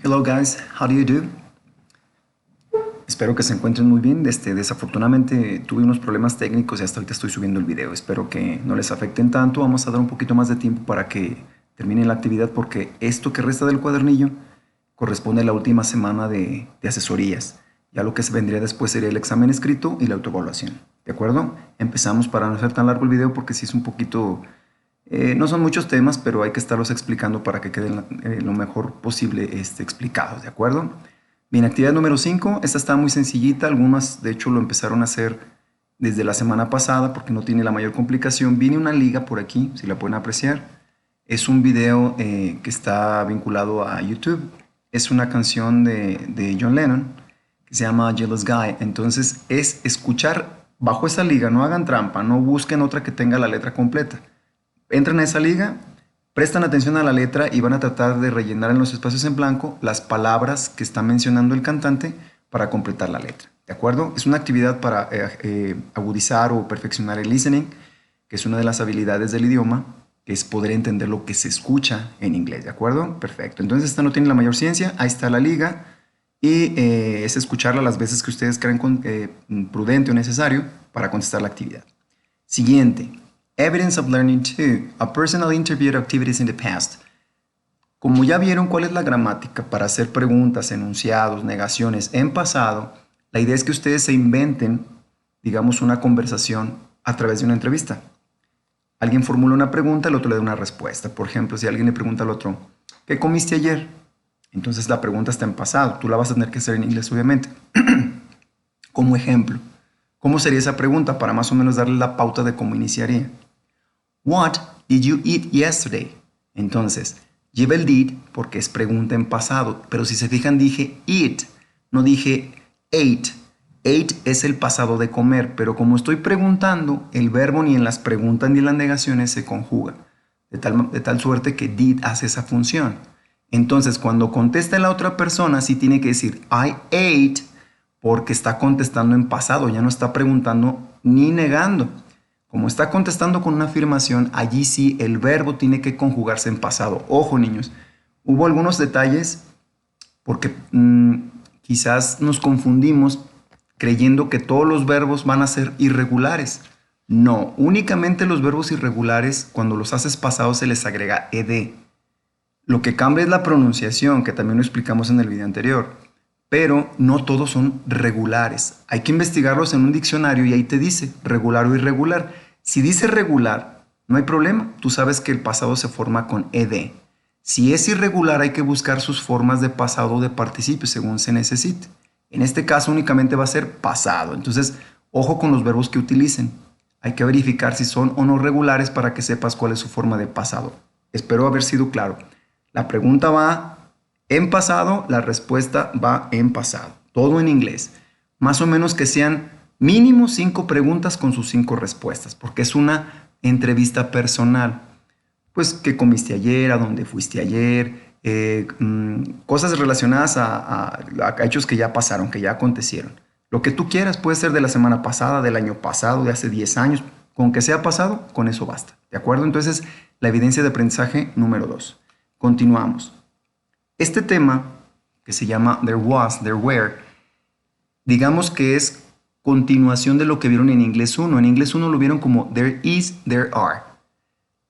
Hello guys, how do you do? Espero que se encuentren muy bien. Desafortunadamente tuve unos problemas técnicos y hasta ahorita estoy subiendo el video. Espero que no les afecten tanto. Vamos a dar un poquito más de tiempo para que terminen la actividad porque esto que resta del cuadernillo corresponde a la última semana de asesorías. Ya lo que se vendría después sería el examen escrito y la autoevaluación. ¿De acuerdo? Empezamos para no hacer tan largo el video porque sí es un poquito... no son muchos temas, pero hay que estarlos explicando para que queden lo mejor posible explicados. ¿De acuerdo? Bien, actividad número 5, esta está muy sencillita, algunas de hecho lo empezaron a hacer desde la semana pasada porque no tiene la mayor complicación. Viene una liga por aquí, si la pueden apreciar. Es un video que está vinculado a YouTube. Es una canción de John Lennon que se llama Jealous Guy. Entonces es escuchar bajo esa liga, no hagan trampa, no busquen otra que tenga la letra completa. Entran a esa liga, prestan atención a la letra y van a tratar de rellenar en los espacios en blanco las palabras que está mencionando el cantante para completar la letra. ¿De acuerdo? Es una actividad para agudizar o perfeccionar el listening, que es una de las habilidades del idioma, que es poder entender lo que se escucha en inglés. ¿De acuerdo? Perfecto. Entonces esta no tiene la mayor ciencia. Ahí está la liga y es escucharla las veces que ustedes crean prudente o necesario para contestar la actividad. Siguiente. Evidence of Learning 2. A personal interviewed activities in the past. Como ya vieron cuál es la gramática para hacer preguntas, enunciados, negaciones en pasado, la idea es que ustedes se inventen, digamos, una conversación a través de una entrevista. Alguien formula una pregunta, el otro le da una respuesta. Por ejemplo, si alguien le pregunta al otro, ¿qué comiste ayer? Entonces la pregunta está en pasado. Tú la vas a tener que hacer en inglés, obviamente. Como ejemplo, ¿cómo sería esa pregunta para más o menos darle la pauta de cómo iniciaría? What did you eat yesterday? Entonces, lleva el did porque es pregunta en pasado, pero si se fijan dije eat, no dije ate. Ate es el pasado de comer, pero como estoy preguntando, el verbo ni en las preguntas ni en las negaciones se conjuga, de tal suerte que did hace esa función. Entonces, cuando contesta la otra persona, sí tiene que decir I ate, porque está contestando en pasado, ya no está preguntando ni negando. Como está contestando con una afirmación, allí sí el verbo tiene que conjugarse en pasado. Ojo, niños, hubo algunos detalles porque quizás nos confundimos creyendo que todos los verbos van a ser irregulares. No, únicamente los verbos irregulares, cuando los haces pasados, se les agrega ed. Lo que cambia es la pronunciación, que también lo explicamos en el video anterior. Pero no todos son regulares. Hay que investigarlos en un diccionario y ahí te dice regular o irregular. Si dice regular, no hay problema. Tú sabes que el pasado se forma con ed. Si es irregular, hay que buscar sus formas de pasado o de participio según se necesite. En este caso únicamente va a ser pasado. Entonces, ojo con los verbos que utilicen. Hay que verificar si son o no regulares para que sepas cuál es su forma de pasado. Espero haber sido claro. La pregunta va en pasado, la respuesta va en pasado. Todo en inglés. Más o menos que sean mínimo 5 preguntas con sus 5 respuestas, porque es una entrevista personal. Pues, ¿qué comiste ayer? ¿A dónde fuiste ayer? Cosas relacionadas a hechos que ya pasaron, que ya acontecieron. Lo que tú quieras puede ser de la semana pasada, del año pasado, de hace 10 años. Con que sea pasado, con eso basta. ¿De acuerdo? Entonces, la evidencia de aprendizaje número 2. Continuamos. Este tema, que se llama there was, there were, digamos que es continuación de lo que vieron en inglés 1. En inglés 1 lo vieron como there is, there are.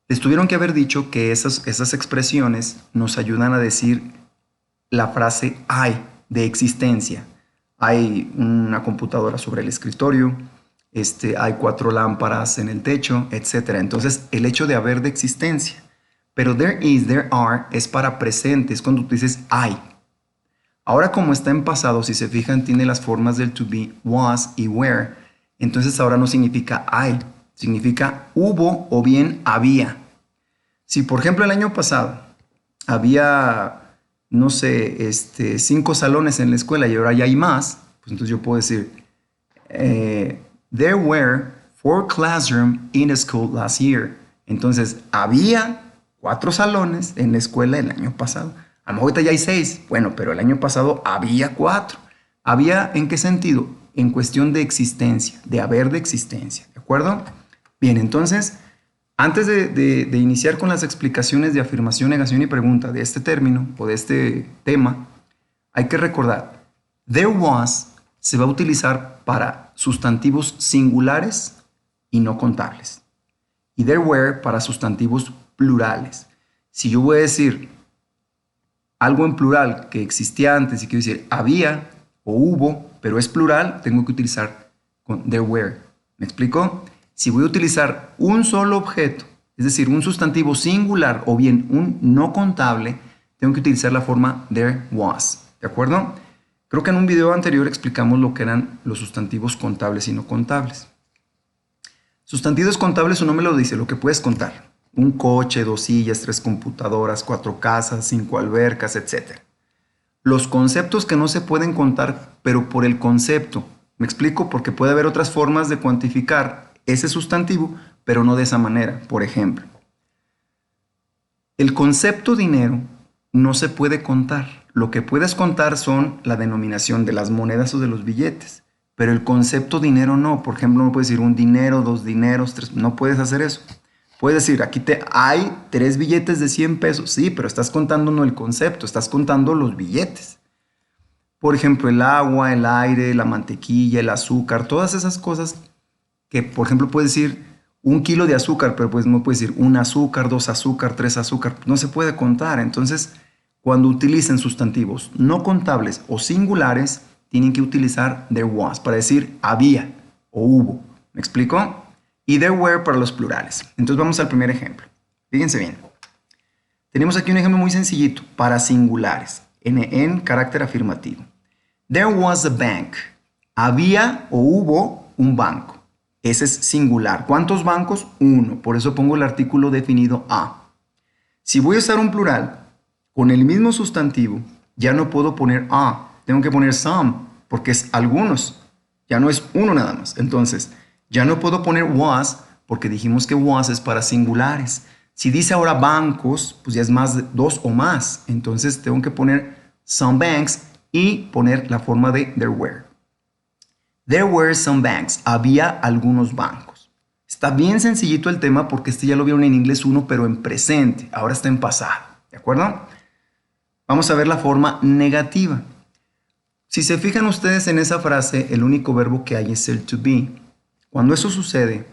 Les tuvieron que haber dicho que esas expresiones nos ayudan a decir la frase hay, de existencia. Hay una computadora sobre el escritorio, hay 4 lámparas en el techo, etc. Entonces, el hecho de haber de existencia. Pero there is, there are es para presente, es cuando tú dices hay. Ahora como está en pasado, si se fijan, tiene las formas del to be, was y were. Entonces ahora no significa hay, significa hubo o bien había. Si por ejemplo el año pasado había, no sé, 5 salones en la escuela y ahora ya hay más, pues entonces yo puedo decir, there were 4 classrooms in the school last year. Entonces había 4 salones en la escuela el año pasado. A lo mejor ahorita ya hay 6. Bueno, pero el año pasado había 4. ¿Había en qué sentido? En cuestión de existencia, de haber de existencia. ¿De acuerdo? Bien, entonces, antes de iniciar con las explicaciones de afirmación, negación y pregunta de este término o de este tema, Hay que recordar, there was se va a utilizar para sustantivos singulares y no contables. Y there were para sustantivos plurales. Si yo voy a decir algo en plural que existía antes y quiero decir había o hubo, pero es plural, tengo que utilizar con there were. ¿Me explico? Si voy a utilizar un solo objeto, es decir, un sustantivo singular o bien un no contable, tengo que utilizar la forma there was. ¿De acuerdo? Creo que en un video anterior explicamos lo que eran los sustantivos contables y no contables. Sustantivos contables, su nombre lo dice, lo que puedes contar. Un coche, 2 sillas, 3 computadoras, 4 casas, 5 albercas, etc. Los conceptos que no se pueden contar, pero por el concepto. ¿Me explico? Porque puede haber otras formas de cuantificar ese sustantivo, pero no de esa manera. Por ejemplo, el concepto dinero no se puede contar. Lo que puedes contar son la denominación de las monedas o de los billetes, pero el concepto dinero no. Por ejemplo, no puedes decir un dinero, 2 dineros, 3, no puedes hacer eso. Puedes decir, aquí hay 3 billetes de 100 pesos, sí, pero estás contando no el concepto, estás contando los billetes. Por ejemplo, el agua, el aire, la mantequilla, el azúcar, todas esas cosas que, por ejemplo, puedes decir 1 kilo de azúcar, pero pues no puedes decir 1 azúcar, 2 azúcar, 3 azúcar, no se puede contar. Entonces, cuando utilicen sustantivos no contables o singulares, tienen que utilizar there was para decir había o hubo. ¿Me explico? Y there were para los plurales. Entonces vamos al primer ejemplo. Fíjense bien. Tenemos aquí un ejemplo muy sencillito para singulares, en carácter afirmativo. There was a bank. Había o hubo un banco. Ese es singular. ¿Cuántos bancos? 1. Por eso pongo el artículo definido a. Si voy a usar un plural con el mismo sustantivo, ya no puedo poner a. Tengo que poner some, porque es algunos. Ya no es uno nada más. Entonces, ya no puedo poner was, porque dijimos que was es para singulares. Si dice ahora bancos, pues ya es más de 2 o más. Entonces tengo que poner some banks y poner la forma de there were. There were some banks. Había algunos bancos. Está bien sencillito el tema porque este ya lo vieron en inglés 1, pero en presente. Ahora está en pasado. ¿De acuerdo? Vamos a ver la forma negativa. Si se fijan ustedes en esa frase, el único verbo que hay es el to be. Cuando eso sucede,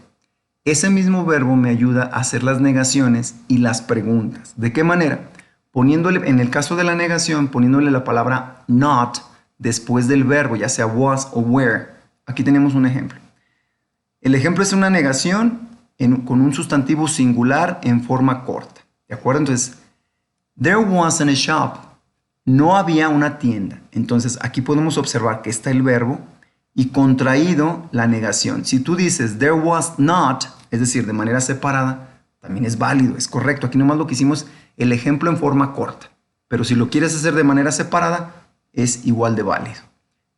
ese mismo verbo me ayuda a hacer las negaciones y las preguntas. ¿De qué manera? Poniéndole, en el caso de la negación, poniéndole la palabra not después del verbo, ya sea was o were. Aquí tenemos un ejemplo. El ejemplo es una negación con un sustantivo singular en forma corta. ¿De acuerdo? Entonces, there wasn't a shop. No había una tienda. Entonces, aquí podemos observar que está el verbo y contraído la negación. Si tú dices there was not, es decir, de manera separada, también es válido, es correcto. Aquí nomás lo que hicimos, el ejemplo en forma corta. Pero si lo quieres hacer de manera separada, es igual de válido.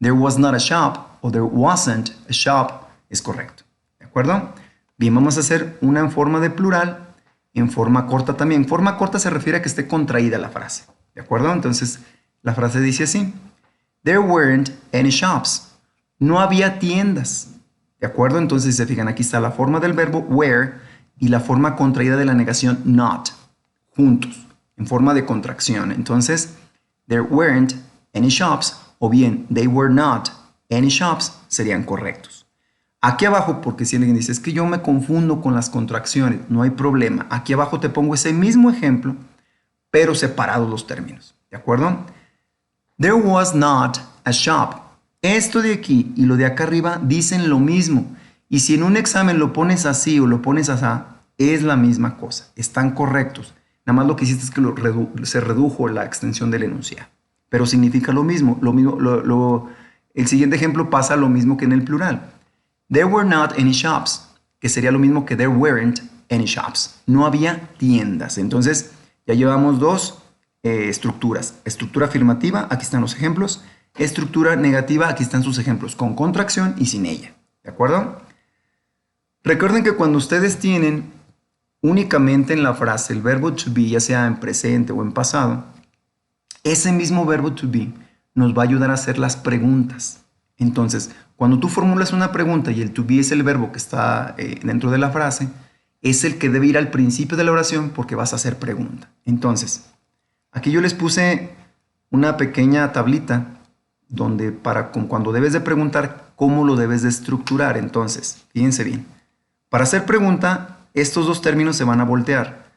There was not a shop o there wasn't a shop es correcto. ¿De acuerdo? Bien, vamos a hacer una en forma de plural, en forma corta también. Forma corta se refiere a que esté contraída la frase. ¿De acuerdo? Entonces, la frase dice así. There weren't any shops. No había tiendas. ¿De acuerdo? Entonces, si se fijan, aquí está la forma del verbo were y la forma contraída de la negación not, juntos, en forma de contracción. Entonces, there weren't any shops o bien they were not any shops serían correctos. Aquí abajo, porque si alguien dice, es que yo me confundo con las contracciones, no hay problema. Aquí abajo te pongo ese mismo ejemplo, pero separados los términos. ¿De acuerdo? There was not a shop. Esto de aquí y lo de acá arriba dicen lo mismo. Y si en un examen lo pones así o lo pones así, es la misma cosa. Están correctos. Nada más lo que hiciste es que se redujo la extensión del enunciado. Pero significa lo mismo. El siguiente ejemplo pasa lo mismo que en el plural. There were not any shops, que sería lo mismo que there weren't any shops. No había tiendas. Entonces, ya llevamos dos estructuras. Estructura afirmativa, aquí están los ejemplos. Estructura negativa, aquí están sus ejemplos, con contracción y sin ella. ¿De acuerdo? Recuerden que cuando ustedes tienen únicamente en la frase el verbo to be, ya sea en presente o en pasado, ese mismo verbo to be nos va a ayudar a hacer las preguntas. Entonces, cuando tú formulas una pregunta y el to be es el verbo que está dentro de la frase, es el que debe ir al principio de la oración porque vas a hacer pregunta. Entonces, aquí yo les puse una pequeña tablita donde cuando debes de preguntar, cómo lo debes de estructurar. Entonces, fíjense bien. Para hacer pregunta, estos dos términos se van a voltear.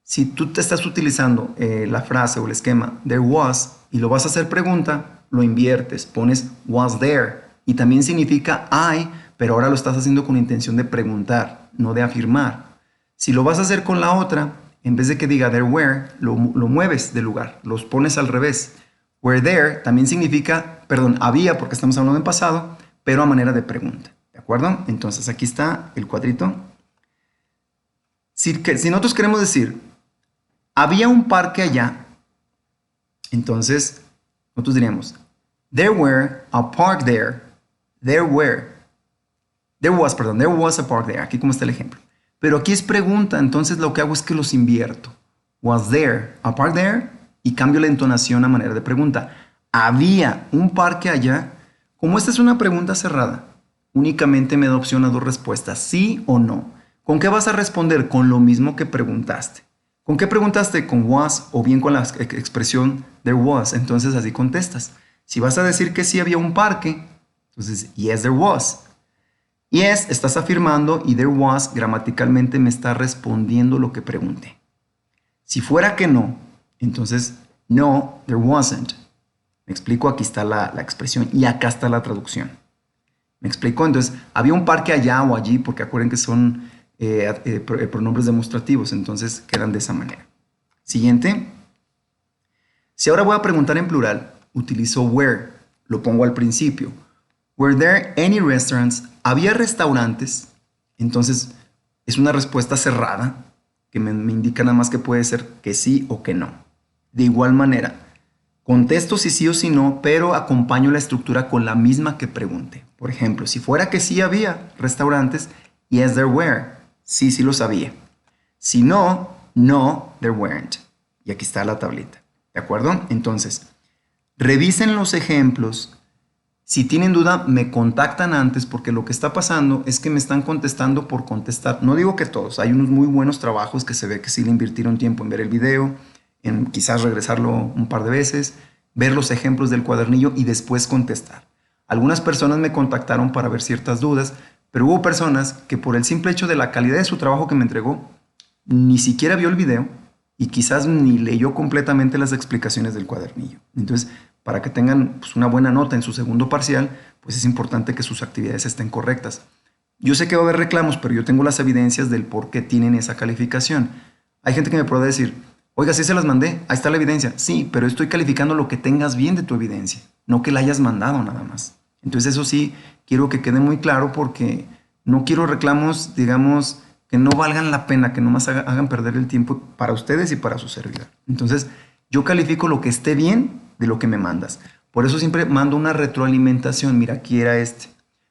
Si tú te estás utilizando la frase o el esquema there was y lo vas a hacer pregunta, lo inviertes, pones was there y también significa I, pero ahora lo estás haciendo con intención de preguntar, no de afirmar. Si lo vas a hacer con la otra, en vez de que diga there were, lo mueves de lugar, los pones al revés. Were there también significa, perdón, había, porque estamos hablando en pasado, pero a manera de pregunta. ¿De acuerdo? Entonces aquí está el cuadrito. Si nosotros queremos decir, había un parque allá, entonces nosotros diríamos, there were a park there. There was a park there. Aquí como está el ejemplo. Pero aquí es pregunta, entonces lo que hago es que los invierto. Was there a park there? Y cambio la entonación a manera de pregunta. ¿Había un parque allá? Como esta es una pregunta cerrada, únicamente me da opción a dos respuestas, sí o no. ¿Con qué vas a responder? Con lo mismo que preguntaste. ¿Con qué preguntaste? Con was o bien con la expresión there was. Entonces así contestas. Si vas a decir que sí había un parque, entonces yes there was. Yes, estás afirmando y there was gramaticalmente me está respondiendo lo que pregunté. Si fuera que no, entonces no, there wasn't. Me explico, aquí está la expresión y acá está la traducción. ¿Me explico? Entonces, había un parque allá o allí, porque acuerden que son pronombres demostrativos, entonces quedan de esa manera. Siguiente. Si ahora voy a preguntar en plural, utilizo where, lo pongo al principio. Were there any restaurants? ¿Había restaurantes? Entonces, es una respuesta cerrada, que me indica nada más que puede ser que sí o que no. De igual manera, contesto si sí o si no, pero acompaño la estructura con la misma que pregunte. Por ejemplo, si fuera que sí había restaurantes, yes there were, sí los había. Si no, no there weren't. Y aquí está la tablita, ¿de acuerdo? Entonces, revisen los ejemplos. Si tienen duda, me contactan antes porque lo que está pasando es que me están contestando por contestar. No digo que todos, hay unos muy buenos trabajos que se ve que sí le invirtieron tiempo en ver el video, en quizás regresarlo un par de veces, ver los ejemplos del cuadernillo y después contestar. Algunas personas me contactaron para ver ciertas dudas, pero hubo personas que por el simple hecho de la calidad de su trabajo que me entregó, ni siquiera vio el video y quizás ni leyó completamente las explicaciones del cuadernillo. Entonces, para que tengan pues, una buena nota en su segundo parcial, pues es importante que sus actividades estén correctas. Yo sé que va a haber reclamos, pero yo tengo las evidencias del por qué tienen esa calificación. Hay gente que me puede decir, oiga, sí se las mandé, ahí está la evidencia. Sí, pero estoy calificando lo que tengas bien de tu evidencia, no que la hayas mandado nada más. Entonces eso sí, quiero que quede muy claro porque no quiero reclamos, digamos, que no valgan la pena, que nomás hagan perder el tiempo para ustedes y para su servidor. Entonces, yo califico lo que esté bien de lo que me mandas. Por eso siempre mando una retroalimentación. Mira, aquí era este.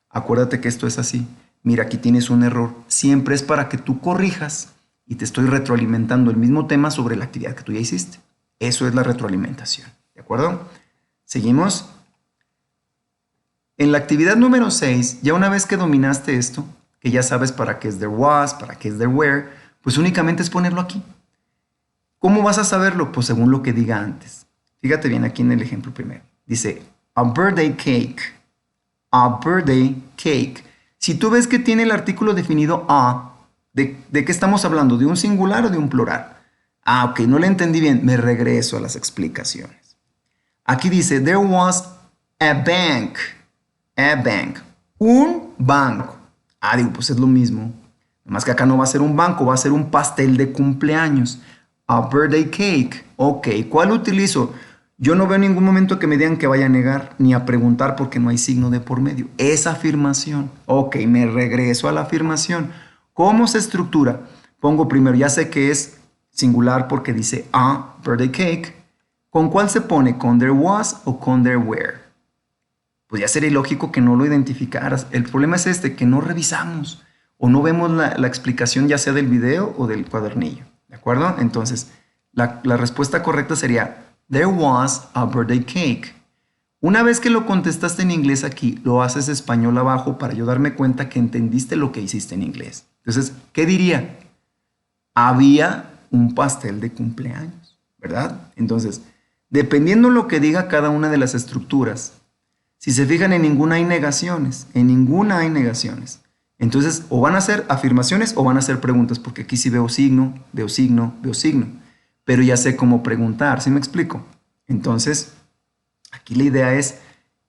Acuérdate que esto es así. Mira, aquí tienes un error. Siempre es para que tú corrijas y te estoy retroalimentando el mismo tema sobre la actividad que tú ya hiciste. Eso es la retroalimentación. ¿De acuerdo? Seguimos. En la actividad número 6, ya una vez que dominaste esto, que ya sabes para qué es there was, para qué es there were, pues únicamente es ponerlo aquí. ¿Cómo vas a saberlo? Pues según lo que diga antes. Fíjate bien aquí en el ejemplo primero. Dice, a birthday cake. A birthday cake. Si tú ves que tiene el artículo definido a, ¿de qué estamos hablando? ¿De un singular o de un plural? Ah, ok, no le entendí bien. Me regreso a las explicaciones. Aquí dice, there was a bank. A bank. Un banco. Ah, digo, pues es lo mismo. Nada más que acá no va a ser un banco, va a ser un pastel de cumpleaños. A birthday cake. Ok, ¿cuál utilizo? Yo no veo en ningún momento que me digan que vaya a negar ni a preguntar porque no hay signo de por medio. Es afirmación. Ok, me regreso a la afirmación. ¿Cómo se estructura? Pongo primero, ya sé que es singular porque dice a birthday cake. ¿Con cuál se pone? ¿Con there was o con there were? Pues ya sería ilógico que no lo identificaras. El problema es este, que no revisamos o no vemos la explicación ya sea del video o del cuadernillo. ¿De acuerdo? Entonces, la respuesta correcta sería there was a birthday cake. Una vez que lo contestaste en inglés aquí, lo haces español abajo para yo darme cuenta que entendiste lo que hiciste en inglés. Entonces, ¿qué diría? Había un pastel de cumpleaños, ¿verdad? Entonces, Dependiendo lo que diga cada una de las estructuras, si se fijan, en ninguna hay negaciones, en ninguna hay negaciones. Entonces, o van a ser afirmaciones o van a ser preguntas, porque aquí sí veo signo, veo signo, veo signo. Pero ya sé cómo preguntar, ¿sí me explico? Entonces, aquí la idea es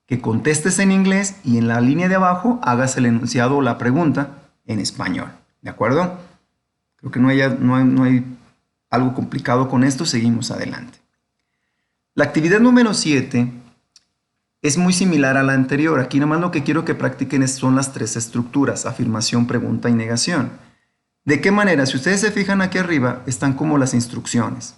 que contestes en inglés y en la línea de abajo hagas el enunciado o la pregunta en español. ¿De acuerdo? Creo que no hay algo complicado con esto, seguimos adelante. La actividad número 7 es muy similar a la anterior. Aquí nomás lo que quiero que practiquen son las tres estructuras: afirmación, pregunta y negación. ¿De qué manera? Si ustedes se fijan aquí arriba, están como las instrucciones.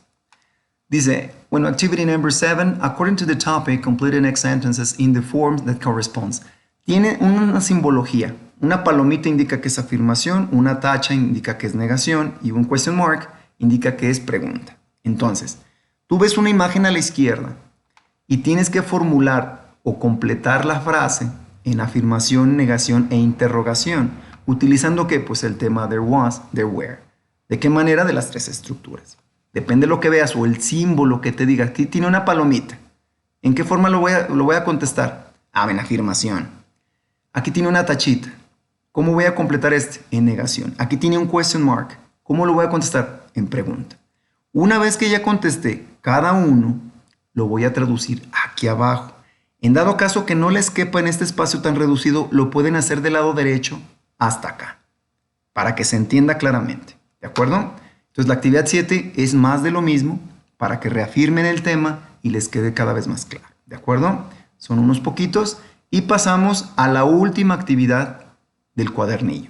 Dice, bueno, activity number 7, according to the topic, complete the next sentences in the form that corresponds. Tiene una simbología. Una palomita indica que es afirmación, una tacha indica que es negación y un question mark indica que es pregunta. Entonces, tú ves una imagen a la izquierda y tienes que formular o completar la frase en afirmación, negación e interrogación, utilizando ¿qué? Pues el tema there was, there were. ¿De qué manera? De las tres estructuras. Depende de lo que veas o el símbolo que te diga. Aquí tiene una palomita. ¿En qué forma lo voy a contestar? En afirmación. Aquí tiene una tachita. ¿Cómo voy a completar este? En negación. Aquí tiene un question mark. ¿Cómo lo voy a contestar? En pregunta. Una vez que ya contesté cada uno, lo voy a traducir aquí abajo. En dado caso que no les quepa en este espacio tan reducido, lo pueden hacer del lado derecho hasta acá, para que se entienda claramente. ¿De acuerdo? Entonces la actividad 7 es más de lo mismo, para que reafirmen el tema y les quede cada vez más claro. ¿De acuerdo? Son unos poquitos y pasamos a la última actividad del cuadernillo.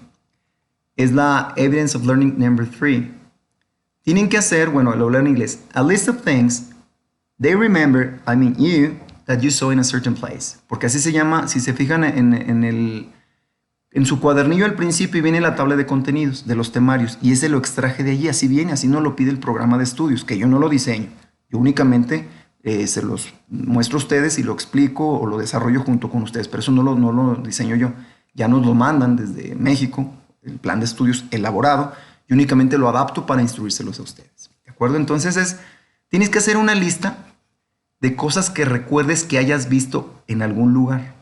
Es la Evidence of Learning number 3. Tienen que hacer, bueno, lo hablo en inglés, a list of things they remember, you, that you saw in a certain place. Porque así se llama, si se fijan en su cuadernillo al principio viene la tabla de contenidos de los temarios y ese lo extraje de allí, así viene, así nos lo pide el programa de estudios, que yo no lo diseño. Yo únicamente se los muestro a ustedes y lo explico o lo desarrollo junto con ustedes, pero eso no lo diseño yo. Ya nos lo mandan desde México, el plan de estudios elaborado, y únicamente lo adapto para instruírselos a ustedes. ¿De acuerdo? Entonces tienes que hacer una lista de cosas que recuerdes que hayas visto en algún lugar.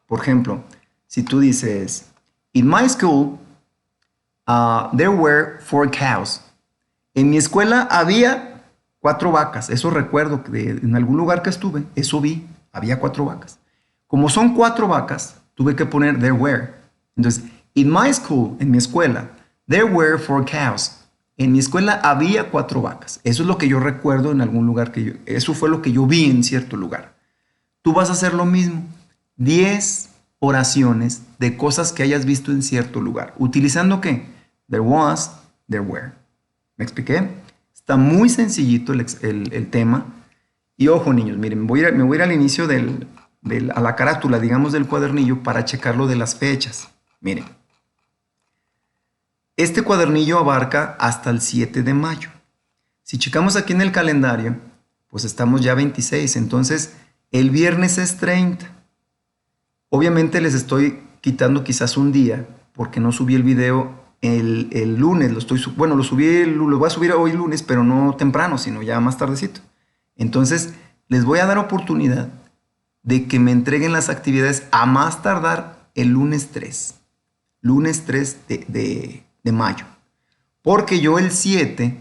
Por ejemplo, si tú dices, in my school, there were 4 cows. En mi escuela había 4 vacas. Eso recuerdo que en algún lugar que estuve, eso vi, había 4 vacas. Como son 4 vacas, tuve que poner there were. Entonces, in my school, en mi escuela, there were 4 cows. En mi escuela había 4 vacas. Eso es lo que yo recuerdo en algún lugar eso fue lo que yo vi en cierto lugar. Tú vas a hacer lo mismo. 10 oraciones de cosas que hayas visto en cierto lugar. ¿Utilizando qué? There was, there were. ¿Me expliqué? Está muy sencillito el tema. Y ojo, niños, miren, me voy a ir al inicio a la carátula, digamos, del cuadernillo para checar lo de las fechas. Miren. Este cuadernillo abarca hasta el 7 de mayo. Si checamos aquí en el calendario, pues estamos ya 26, entonces el viernes es 30. Obviamente les estoy quitando quizás un día, porque no subí el video el lunes. Lo voy a subir hoy lunes, pero no temprano, sino ya más tardecito. Entonces, les voy a dar oportunidad de que me entreguen las actividades a más tardar el lunes 3. Lunes 3 de mayo. Porque yo el 7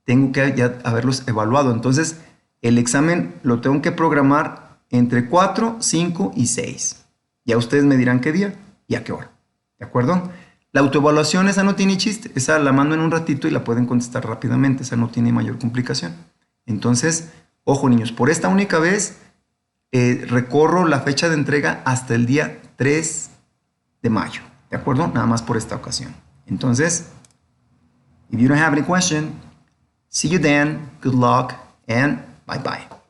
tengo que ya haberlos evaluado. Entonces, el examen lo tengo que programar entre 4, 5 y 6. Ya ustedes me dirán qué día y a qué hora. ¿De acuerdo? La autoevaluación, esa no tiene chiste. Esa la mando en un ratito y la pueden contestar rápidamente. Esa no tiene mayor complicación. Entonces, ojo niños, por esta única vez recorro la fecha de entrega hasta el día 3 de mayo. ¿De acuerdo? Nada más por esta ocasión. Entonces, if you don't have any question, see you then, good luck, and bye-bye.